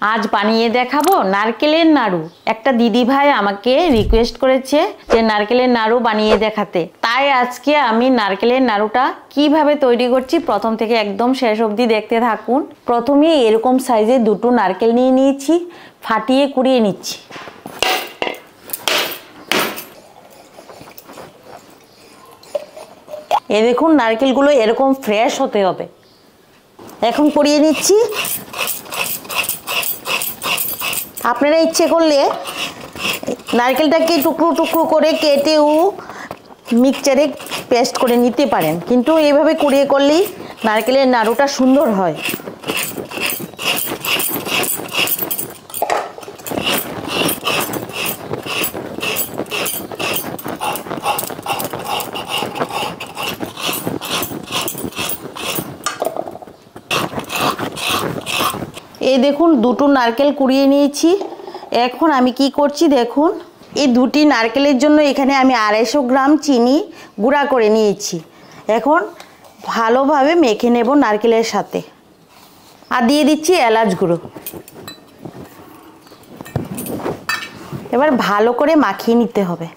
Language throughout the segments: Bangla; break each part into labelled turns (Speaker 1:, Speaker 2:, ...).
Speaker 1: আজ বানিয়ে দেখাবো নারকেলের নাড়ু। একটা দিদি ভাই আমাকে রিকোয়েস্ট করেছে যে নারকেলের নাড়ু বানিয়ে দেখাতে, তাই আজকে আমি নারকেলের নাড়ুটা কিভাবে তৈরি করছি প্রথম থেকে একদম শেষ অবধি দেখতে থাকুন। প্রথমে এরকম সাইজের দুটো নারকেল নিয়ে নিয়েছি, ফাটিয়ে কুড়িয়ে নিচ্ছি। এ দেখুন নারকেলগুলো এরকম ফ্রেশ হতে হবে। এখন কুড়িয়ে নিচ্ছি। আপনারা ইচ্ছে করলে নারকেলটাকে টুকরো টুকরো করে কেটেও মিক্সচারে পেস্ট করে নিতে পারেন, কিন্তু এইভাবে কুড়িয়ে করলেই নারকেলের নাড়ুটা সুন্দর হয়। এই দেখুন দুটো নারকেল কুড়িয়ে নিয়েছি। এখন আমি কি করছি দেখুন, এই দুটি নারকেলের জন্য এখানে আমি 250 গ্রাম চিনি গুঁড়া করে নিয়েছি। এখন ভালোভাবে মেখে নেব নারকেলের সাথে, আর দিয়ে দিচ্ছি এলাচ গুঁড়ো। এবার ভালো করে মাখিয়ে নিতে হবে।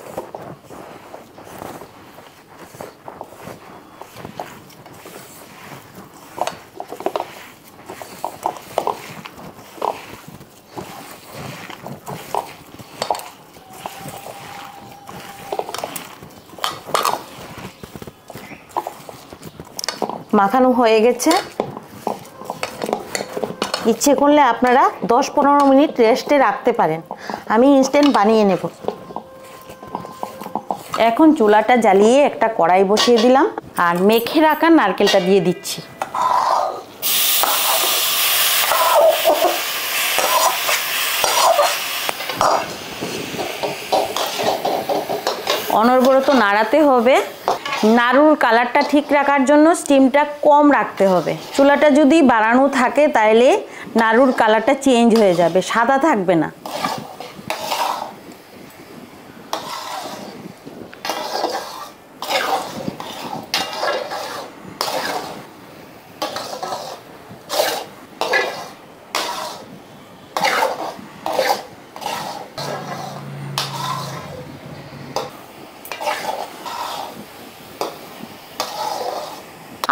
Speaker 1: মাখানো হয়ে গেছে। ইচ্ছে করলে আপনারা 10-15 মিনিট রেস্টে রাখতে পারেন, আমি ইনস্ট্যান্ট বানিয়ে নেব। এখন চুলাটা জ্বালিয়ে একটা কড়াই বসিয়ে দিলাম, আর মেখে রাখা নারকেলটা দিয়ে দিচ্ছি। অনবরত নাড়াতে হবে। নাড়ুর কালারটা ঠিক রাখার জন্য স্টিমটা কম রাখতে হবে। চুলাটা যদি বাড়ানো থাকে তাহলে নাড়ুর কালারটা চেঞ্জ হয়ে যাবে, সাদা থাকবে না।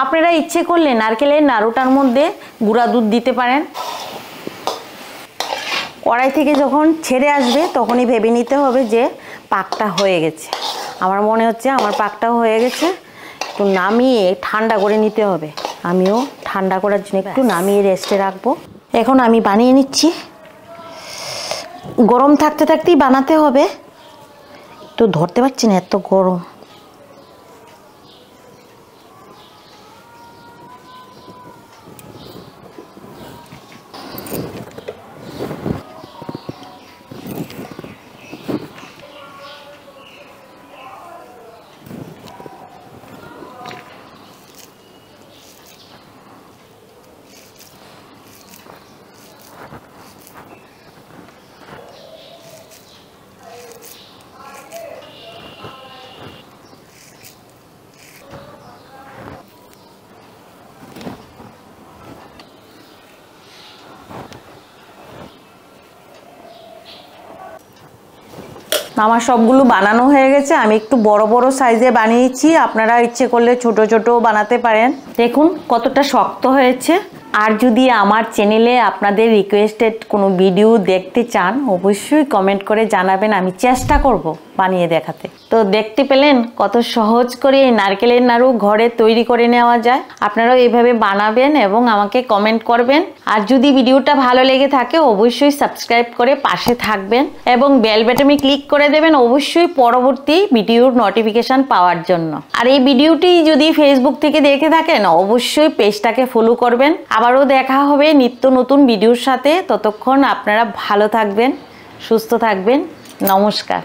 Speaker 1: আপনারা ইচ্ছে করলে নারকেলের নাড়ুটার মধ্যে গুঁড়া দুধ দিতে পারেন। কড়াই থেকে যখন ছেড়ে আসবে তখনই ভেবে নিতে হবে যে পাকটা হয়ে গেছে। আমার মনে হচ্ছে আমার পাকটাও হয়ে গেছে। একটু নামিয়ে ঠান্ডা করে নিতে হবে। আমিও ঠান্ডা করার জন্য একটু নামিয়ে রেস্টে রাখবো। এখন আমি বানিয়ে নিচ্ছি। গরম থাকতে থাকতেই বানাতে হবে, তো ধরতে পারছি না, এত গরম। আমার সবগুলো বানানো হয়ে গেছে। আমি একটু বড় বড় সাইজে বানিয়েছি, আপনারা ইচ্ছে করলে ছোট ছোটও বানাতে পারেন। দেখুন কতটা শক্ত হয়েছে। আর যদি আমার চ্যানেলে আপনাদের রিকোয়েস্টেড কোনো ভিডিও দেখতে চান অবশ্যই কমেন্ট করে জানাবেন, আমি চেষ্টা করব বানিয়ে দেখাতে। তো দেখতে পেলেন কত সহজ করে এই নারকেলের নাড়ু ঘরে তৈরি করে নেওয়া যায়। আপনারাও এইভাবে বানাবেন এবং আমাকে কমেন্ট করবেন। আর যদি ভিডিওটা ভালো লেগে থাকে অবশ্যই সাবস্ক্রাইব করে পাশে থাকবেন এবং বেল বাটনে ক্লিক করে দেবেন অবশ্যই পরবর্তী ভিডিওর নোটিফিকেশন পাওয়ার জন্য। আর এই ভিডিওটি যদি ফেসবুক থেকে দেখে থাকেন অবশ্যই পেজটাকে ফলো করবেন। আবারও দেখা হবে নিত্য নতুন ভিডিওর সাথে। ততক্ষণ আপনারা ভালো থাকবেন, সুস্থ থাকবেন। নমস্কার।